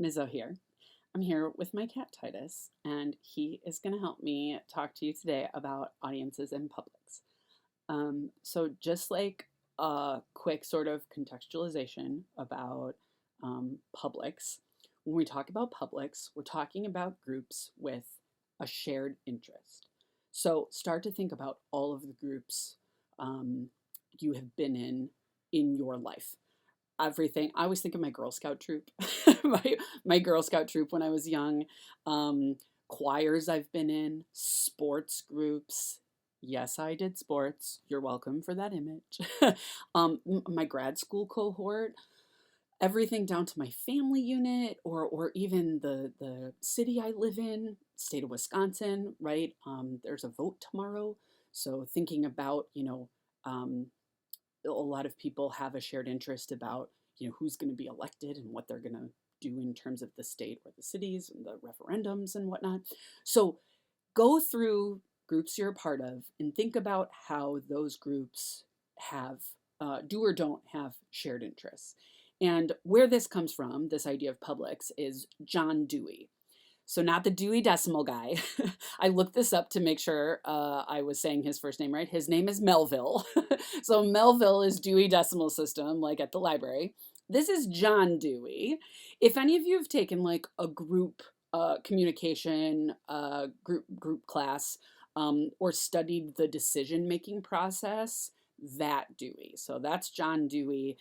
Mizzo here. I'm here with my cat Titus, and he is going to help me talk to you today about audiences and publics. So, just like a quick sort of contextualization about publics, when we talk about publics, we're talking about groups with a shared interest. So, start to think about all of the groups you have been in your life. Everything. I always think of my Girl Scout troop, my Girl Scout troop when I was young, um, choirs I've been in, sports groups. Yes, I did sports. You're welcome for that image. My grad school cohort, everything down to my family unit, or even the city I live in, state of Wisconsin. Right? There's a vote tomorrow, so thinking about um, a lot of people have a shared interest about who's going to be elected and what they're going to do in terms of the state or the cities and the referendums and whatnot. So go through groups you're a part of and think about how those groups have do or don't have shared interests. And where this comes from, this idea of publics, is John Dewey. So not the Dewey Decimal guy. I looked this up to make sure I was saying his first name right. His name is Melville. So Melville is Dewey Decimal System, like at the library. This is John Dewey. If any of you have taken like a group communication group class or studied the decision making process, that Dewey. So that's John Dewey.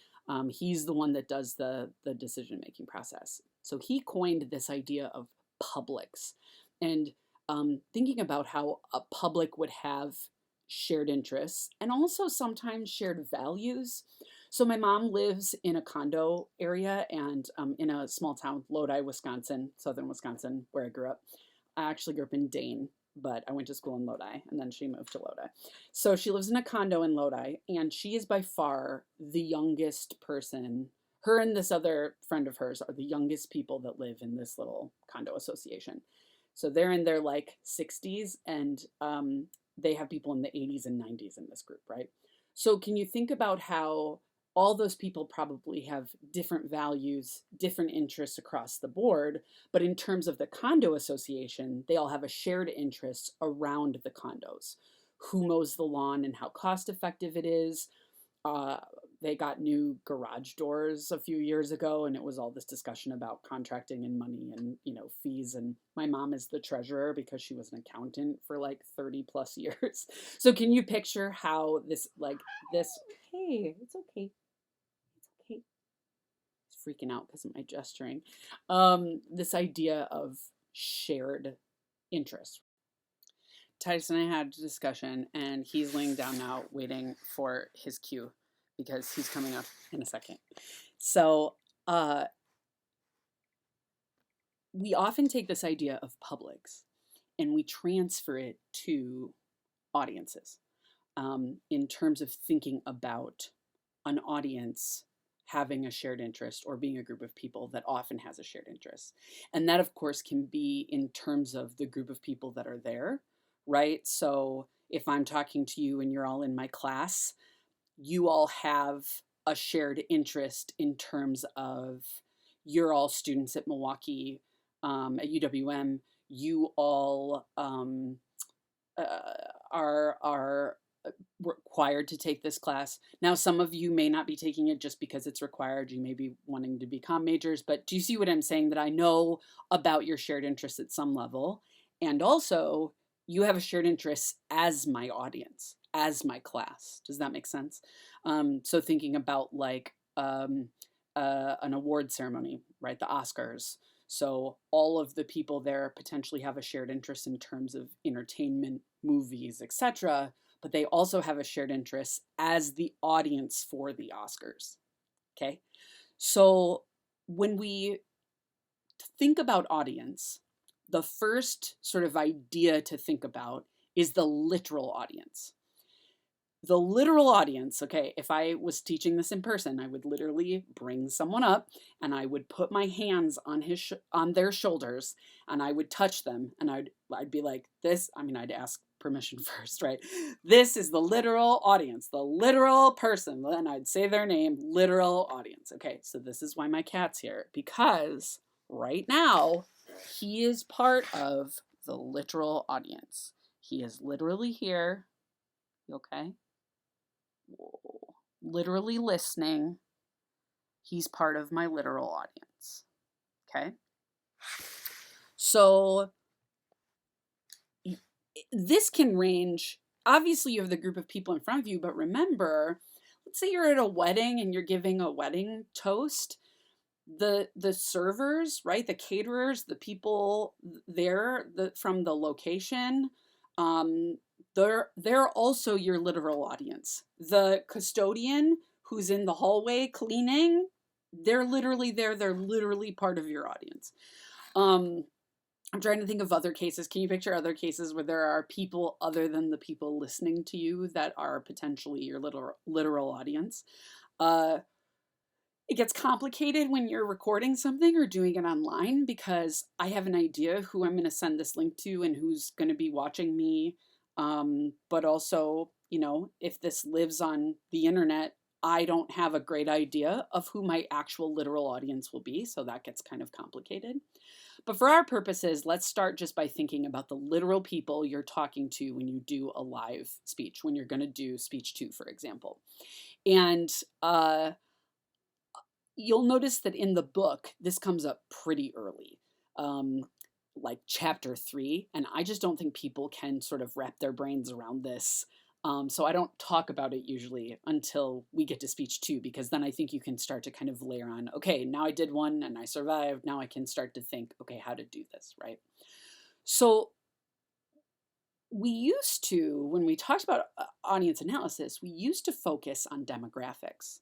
He's the one that does the decision making process. So he coined this idea of publics and thinking about how a public would have shared interests and also sometimes shared values. So my mom lives in a condo area and in a small town, Lodi, Wisconsin, southern Wisconsin, where I grew up. I actually grew up in Dane, but I went to school in Lodi and then she moved to Lodi. So she lives in a condo in Lodi and she is by far the youngest person. Her and this other friend of hers are the youngest people that live in this little condo association. So they're in their like 60s and they have people in the 80s and 90s in this group, right? So can you think about how all those people probably have different values, different interests across the board, but in terms of the condo association, they all have a shared interest around the condos. Who mows the lawn and how cost effective it is, uh, they got new garage doors a few years ago, and it was all this discussion about contracting and money and fees. And my mom is the treasurer because she was an accountant for like 30 plus years. So can you picture how this? Hey, it's okay, it's okay. It's freaking out because of my gesturing. This idea of shared interest. Titus and I had a discussion, and he's laying down now, waiting for his cue because he's coming up in a second. So, we often take this idea of publics and we transfer it to audiences in terms of thinking about an audience having a shared interest or being a group of people that often has a shared interest. And that, of course, can be in terms of the group of people that are there, right? So if I'm talking to you and you're all in my class, you all have a shared interest in terms of you're all students at Milwaukee, at UWM. You all uh, are required to take this class. Now, some of you may not be taking it just because it's required. You may be wanting to become majors, but do you see what I'm saying? That I know about your shared interests at some level. And also, you have a shared interest as my audience, as my class. Does that make sense? So, thinking about like an award ceremony, right? The Oscars. So, all of the people there potentially have a shared interest in terms of entertainment, movies, etc., but they also have a shared interest as the audience for the Oscars. Okay. So when we think about audience, the first sort of idea to think about is the literal audience. The literal audience, okay, if I was teaching this in person, I would literally bring someone up and I would put my hands on on their shoulders and I would touch them and I'd be like this, I'd ask permission first, right? This is the literal audience, the literal person. Then I'd say their name, literal audience. Okay, so this is why my cat's here, because right now, he is part of the literal audience. He is literally here. Okay? Whoa. Literally listening. He's part of my literal audience. Okay? So this can range. Obviously, you have the group of people in front of you, but remember, let's say you're at a wedding and you're giving a wedding toast. The servers, right, the caterers, the people there, from the location, um, they're also your literal audience. The custodian who's in the hallway cleaning, they're literally there. They're literally part of your audience. I'm trying to think of other cases. Can you picture other cases where there are people other than the people listening to you that are potentially your literal audience? Uh, it gets complicated when you're recording something or doing it online because I have an idea who I'm going to send this link to and who's going to be watching me. But also, if this lives on the internet, I don't have a great idea of who my actual literal audience will be. So that gets kind of complicated. But for our purposes, let's start just by thinking about the literal people you're talking to when you do a live speech, when you're going to do speech 2, for example. And you'll notice that in the book, this comes up pretty early, like chapter 3. And I just don't think people can sort of wrap their brains around this. So I don't talk about it usually until we get to speech 2, because then I think you can start to kind of layer on, okay, now I did 1 and I survived. Now I can start to think, okay, how to do this, right? So we used to, when we talked about audience analysis, we used to focus on demographics.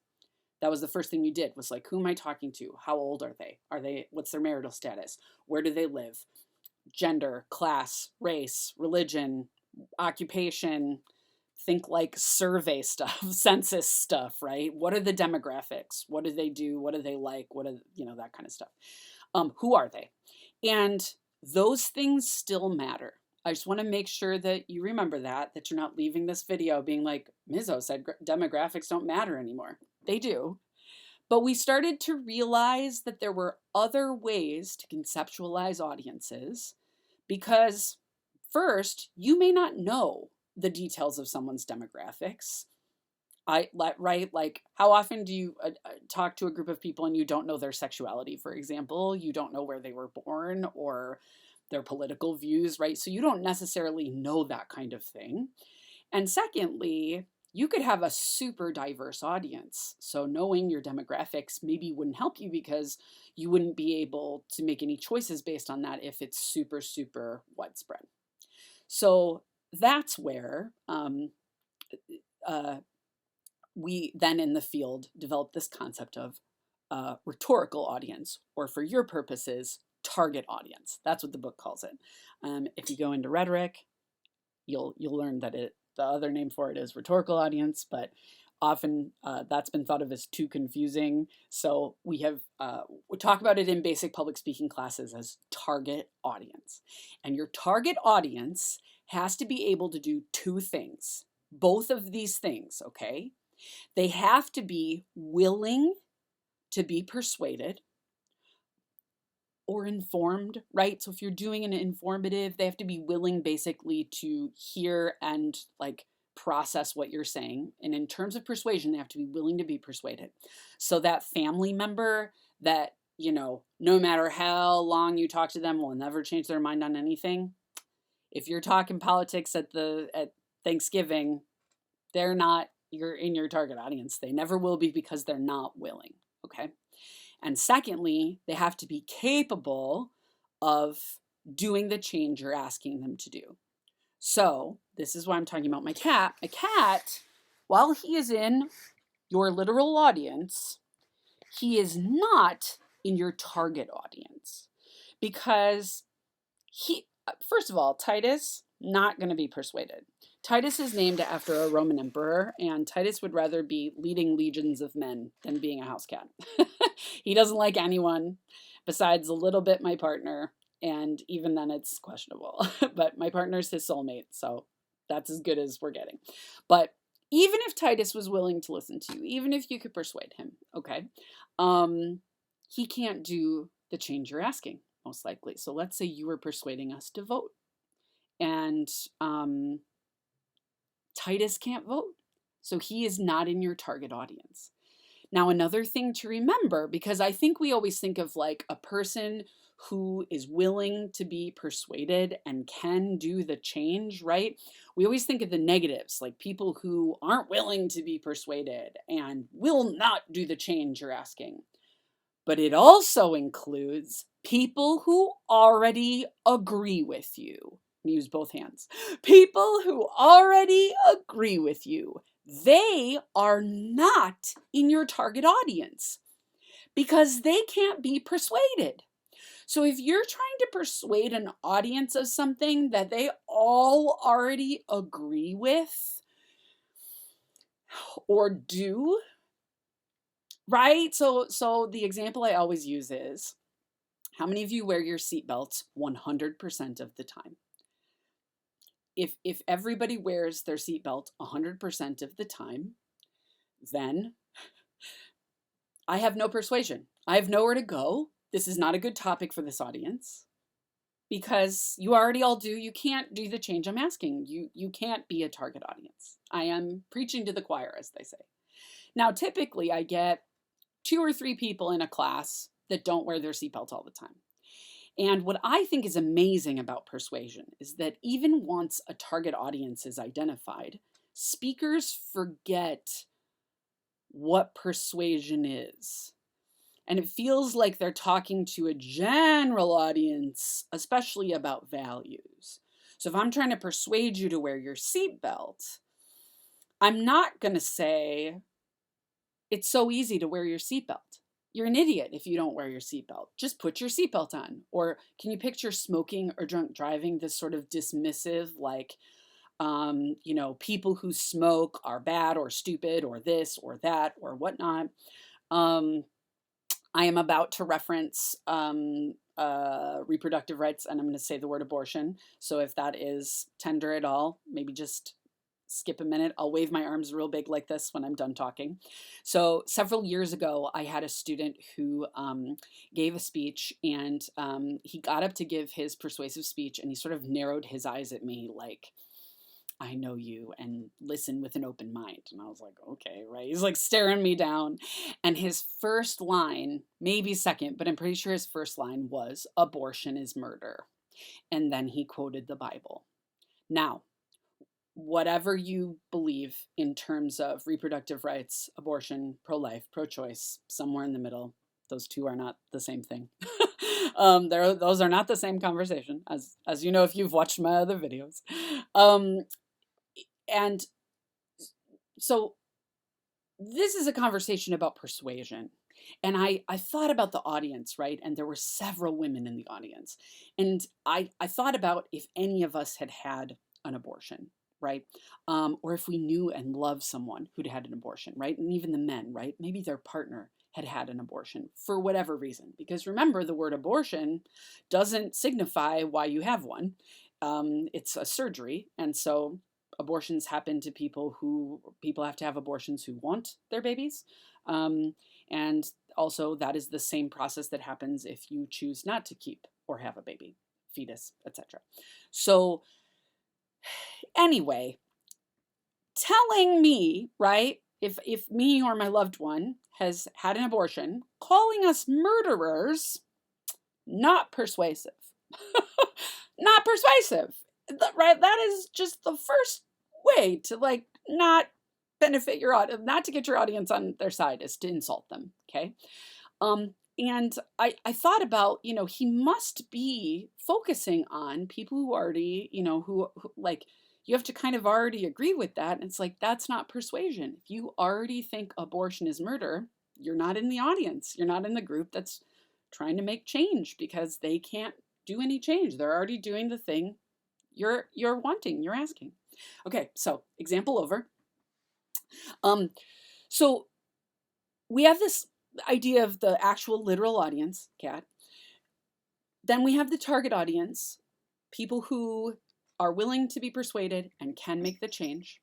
That was the first thing you did, was like, who am I talking to? How old are they? What's their marital status? Where do they live? Gender, class, race, religion, occupation. Think like survey stuff, census stuff, right? What are the demographics? What do they do? What do they like? What are, that kind of stuff. Who are they? And those things still matter. I just want to make sure that you remember that you're not leaving this video being like, Mizzo said demographics don't matter anymore. They do. But we started to realize that there were other ways to conceptualize audiences because, first, you may not know the details of someone's demographics. Right? Like, how often do you talk to a group of people and you don't know their sexuality, for example? You don't know where they were born or their political views, right? So you don't necessarily know that kind of thing. And secondly, you could have a super diverse audience. So knowing your demographics maybe wouldn't help you because you wouldn't be able to make any choices based on that if it's super, super widespread. So that's where we then in the field developed this concept of rhetorical audience, or for your purposes, target audience. That's what the book calls it. If you go into rhetoric, you'll learn that the other name for it is rhetorical audience, but often that's been thought of as too confusing. So we talk about it in basic public speaking classes as target audience. And your target audience has to be able to do 2 things. Both of these things, okay? They have to be willing to be persuaded or informed, right? So if you're doing an informative, they have to be willing basically to hear and like process what you're saying. And in terms of persuasion, they have to be willing to be persuaded. So that family member that, no matter how long you talk to them will never change their mind on anything. If you're talking politics at Thanksgiving, you're in your target audience. They never will be because they're not willing, okay? And secondly, they have to be capable of doing the change you're asking them to do. So this is why I'm talking about my cat. My cat, while he is in your literal audience, he is not in your target audience because first of all, Titus, not going to be persuaded. Titus is named after a Roman emperor, and Titus would rather be leading legions of men than being a house cat. He doesn't like anyone besides a little bit my partner, and even then it's questionable. But my partner's his soulmate, so that's as good as we're getting. But even if Titus was willing to listen to you, even if you could persuade him, okay, he can't do the change you're asking, most likely. So let's say you were persuading us to vote, and Titus can't vote. So he is not in your target audience. Now, another thing to remember, because I think we always think of like a person who is willing to be persuaded and can do the change, right? We always think of the negatives, like people who aren't willing to be persuaded and will not do the change you're asking. But it also includes people who already agree with you. Use both hands. People who already agree with you. They are not in your target audience because they can't be persuaded. So if you're trying to persuade an audience of something that they all already agree with or do, right? So the example I always use is, how many of you wear your seatbelts 100% of the time? If everybody wears their seatbelt 100% of the time, then I have no persuasion. I have nowhere to go. This is not a good topic for this audience because you already all do. You can't do the change I'm asking. You can't be a target audience. I am preaching to the choir, as they say. Now, typically I get 2 or 3 people in a class that don't wear their seatbelt all the time. And what I think is amazing about persuasion is that even once a target audience is identified, speakers forget what persuasion is. And it feels like they're talking to a general audience, especially about values. So if I'm trying to persuade you to wear your seatbelt, I'm not going to say, it's so easy to wear your seatbelt. You're an idiot if you don't wear your seatbelt. Just put your seatbelt on. Or can you picture smoking or drunk driving, this sort of dismissive, like, people who smoke are bad or stupid or this or that or whatnot. I am about to reference reproductive rights, and I'm going to say the word abortion. So if that is tender at all, maybe just skip a minute. I'll wave my arms real big like this when I'm done talking. So several years ago, I had a student who gave a speech, and he got up to give his persuasive speech, and he sort of narrowed his eyes at me like, I know you, and listen with an open mind. And I was like, okay, right. He's like staring me down. And his first line, maybe second, but I'm pretty sure his first line was, abortion is murder. And then he quoted the Bible. Now, whatever you believe in terms of reproductive rights, abortion, pro-life, pro-choice, somewhere in the middle, those two are not the same thing. Those are not the same conversation, as you know if you've watched my other videos. And so this is a conversation about persuasion. And I thought about the audience, right? And there were several women in the audience. And I thought about if any of us had had an abortion, right? Or if we knew and loved someone who'd had an abortion, right? And even the men, right? Maybe their partner had had an abortion for whatever reason. Because remember, the word abortion doesn't signify why you have one. It's a surgery. And so abortions happen to people have to have abortions who want their babies. And also that is the same process that happens if you choose not to keep or have a baby, fetus, etc. So anyway, telling me, right, if me or my loved one has had an abortion, calling us murderers, not persuasive. Not persuasive, right? That is just the first way to like not benefit your audience, not to get your audience on their side, is to insult them. Okay. And I thought about, he must be focusing on people who already, who like, you have to kind of already agree with that. And it's like, that's not persuasion. If you already think abortion is murder, you're not in the audience. You're not in the group that's trying to make change, because they can't do any change. They're already doing the thing you're wanting, you're asking. Okay, so example over. So we have this idea of the actual literal audience, Kat. Then we have the target audience, people who are willing to be persuaded and can make the change.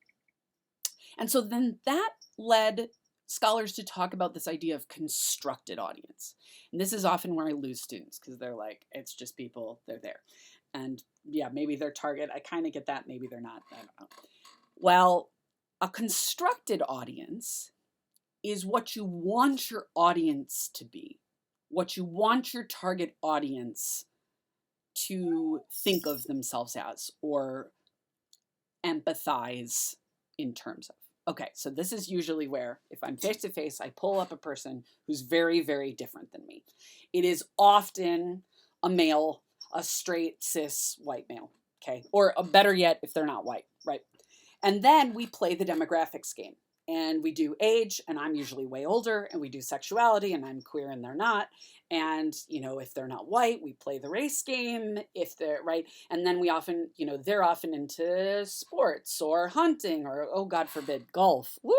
And so then that led scholars to talk about this idea of constructed audience. And this is often where I lose students because they're like, it's just people, they're there. And yeah, maybe they're target. I kind of get that. Maybe they're not. I don't know. Well, a constructed audience is what you want your audience to be, what you want your target audience to think of themselves as or empathize in terms of. Okay, so this is usually where, if I'm face to face, I pull up a person who's very, very different than me. It is often a male, a straight, cis, white male, okay? Or better yet, if they're not white, right? And then we play the demographics game. And we do age, and I'm usually way older, and we do sexuality, and I'm queer and they're not. And, you know, if they're not white, we play the race game, if they're right. And then we often, you know, they're often into sports or hunting or, oh, God forbid, golf. Woo!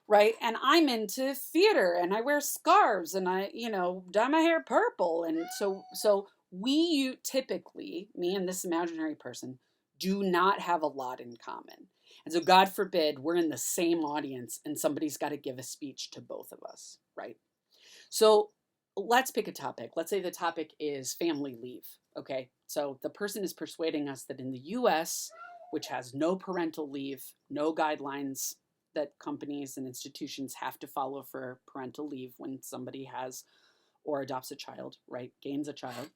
Right. And I'm into theater and I wear scarves and I, you know, dye my hair purple. And so we typically, me and this imaginary person, do not have a lot in common. And so, God forbid, we're in the same audience and somebody's got to give a speech to both of us, right? So, let's pick a topic. Let's say the topic is family leave, okay? So, the person is persuading us that in the US, which has no parental leave, no guidelines that companies and institutions have to follow for parental leave when somebody has or adopts a child, right? Gains a child.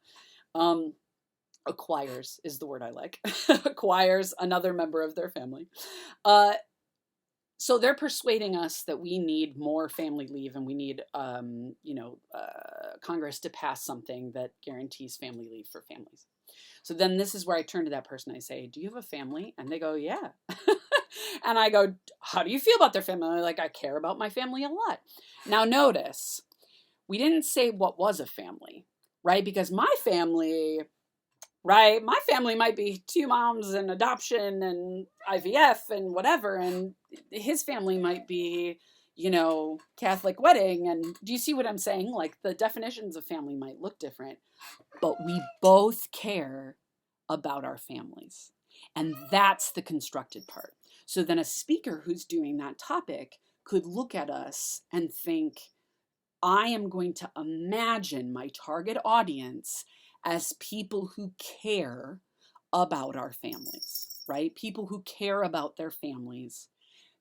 Acquires is the word I like. Acquires another member of their family. So they're persuading us that we need more family leave and we need, Congress to pass something that guarantees family leave for families. So then this is where I turn to that person. I say, do you have a family? And they go, yeah. And I go, how do you feel about their family? And they're like, I care about my family a lot. Now notice, we didn't say what was a family, right? Because my family... right? My family might be 2 moms and adoption and IVF and whatever. And his family might be, you know, Catholic wedding. And do you see what I'm saying? Like the definitions of family might look different, but we both care about our families. And that's the constructed part. So then a speaker who's doing that topic could look at us and think, I am going to imagine my target audience as people who care about our families, right? People who care about their families.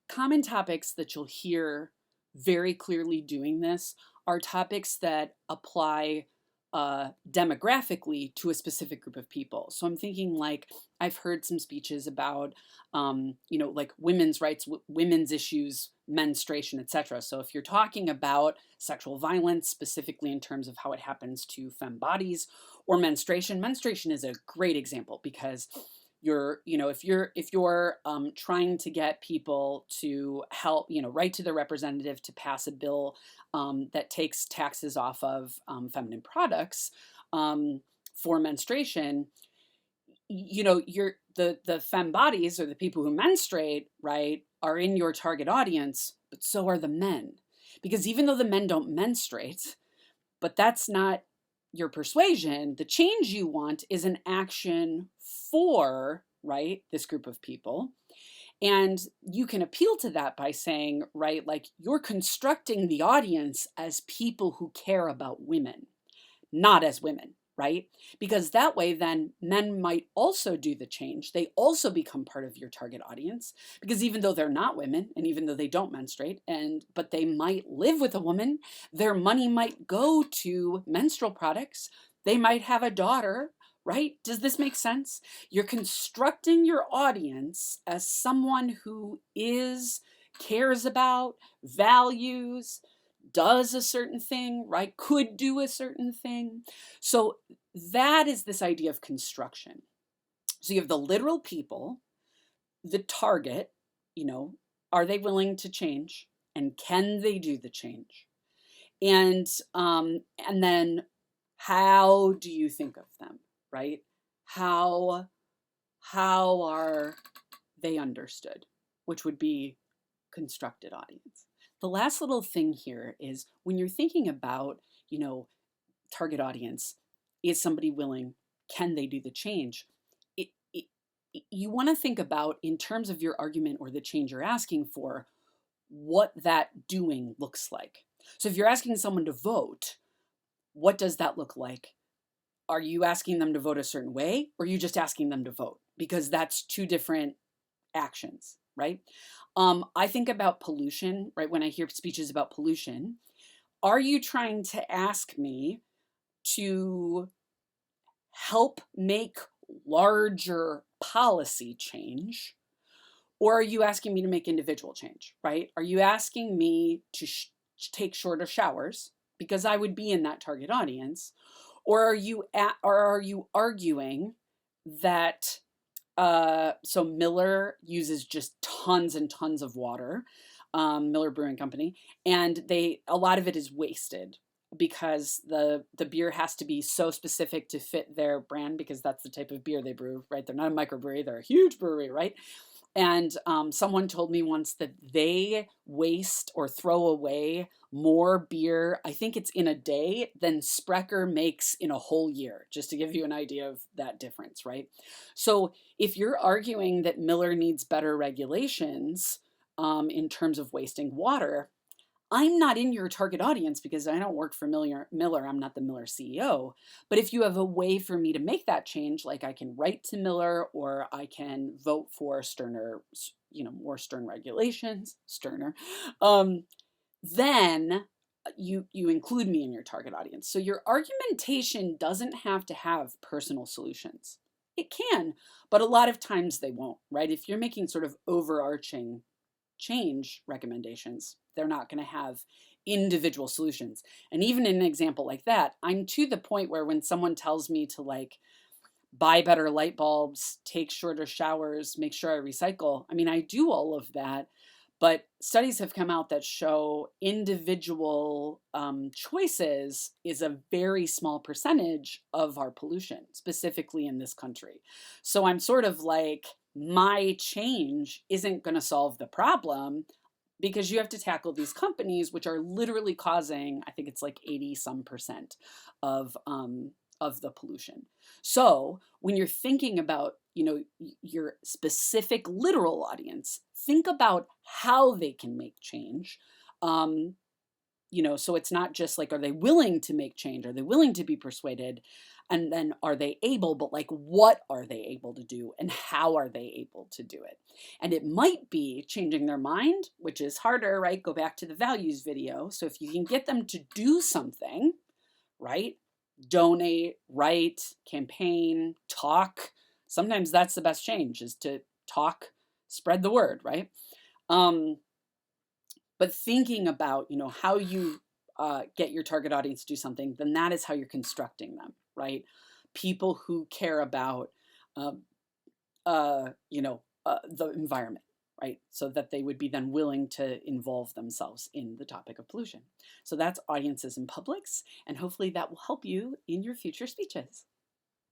Common topics that you'll hear very clearly doing this are topics that apply demographically to a specific group of people. So I'm thinking like I've heard some speeches about, like women's rights, women's issues, menstruation, etc. So if you're talking about sexual violence, specifically in terms of how it happens to femme bodies or menstruation is a great example because if you're trying to get people to help, write to their representative to pass a bill that takes taxes off of feminine products for menstruation, the femme bodies or the people who menstruate, right, are in your target audience, but so are the men. Because even though the men don't menstruate, but that's not your persuasion, the change you want is an action for, right, this group of people. And you can appeal to that by saying, right, like you're constructing the audience as people who care about women, not as women, right? Because that way then men might also do the change. They also become part of your target audience because even though they're not women and even though they don't menstruate but they might live with a woman, their money might go to menstrual products. They might have a daughter, right? Does this make sense? You're constructing your audience as someone who cares about, values, does a certain thing, right? Could do a certain thing. So that is this idea of construction. So you have the literal people, the target, are they willing to change? And can they do the change? And then how do you think of them, right? How are they understood? Which would be constructed audience. The last little thing here is when you're thinking about, target audience, is somebody willing? Can they do the change? You want to think about in terms of your argument or the change you're asking for, what that doing looks like. So if you're asking someone to vote, what does that look like? Are you asking them to vote a certain way, or are you just asking them to vote? Because that's two different actions, right? I think about pollution, right? When I hear speeches about pollution, are you trying to ask me to help make larger policy change? Or are you asking me to make individual change, right? Are you asking me to take shorter showers because I would be in that target audience? Or are you arguing that so Miller uses just tons and tons of water, Miller Brewing Company, and a lot of it is wasted because the beer has to be so specific to fit their brand because that's the type of beer they brew, right? They're not a microbrewery, they're a huge brewery, right? And someone told me once that they waste or throw away more beer, I think it's in a day, than Sprecher makes in a whole year, just to give you an idea of that difference, right? So if you're arguing that Miller needs better regulations in terms of wasting water, I'm not in your target audience because I don't work for Miller. I'm not the Miller CEO. But if you have a way for me to make that change, like I can write to Miller or I can vote for sterner, more stern regulations, sterner, then you include me in your target audience. So your argumentation doesn't have to have personal solutions. It can, but a lot of times they won't, right? If you're making sort of overarching change recommendations, they're not going to have individual solutions. And even in an example like that, I'm to the point where when someone tells me to like buy better light bulbs, take shorter showers, make sure I recycle, I mean, I do all of that. But studies have come out that show individual choices is a very small percentage of our pollution, specifically in this country. So I'm sort of like, my change isn't going to solve the problem because you have to tackle these companies, which are literally causing, I think it's like 80 some percent of the pollution. So when you're thinking about, your specific literal audience, think about how they can make change. So it's not just like, are they willing to make change? Are they willing to be persuaded? And then are they able, but like, what are they able to do and how are they able to do it? And it might be changing their mind, which is harder, right? Go back to the values video. So if you can get them to do something, right? Donate, write, campaign, talk. Sometimes that's the best change, is to talk, spread the word, right? But thinking about, how you get your target audience to do something, then that is how you're constructing them, right? People who care about, the environment, right? So that they would be then willing to involve themselves in the topic of pollution. So that's audiences and publics, and hopefully that will help you in your future speeches.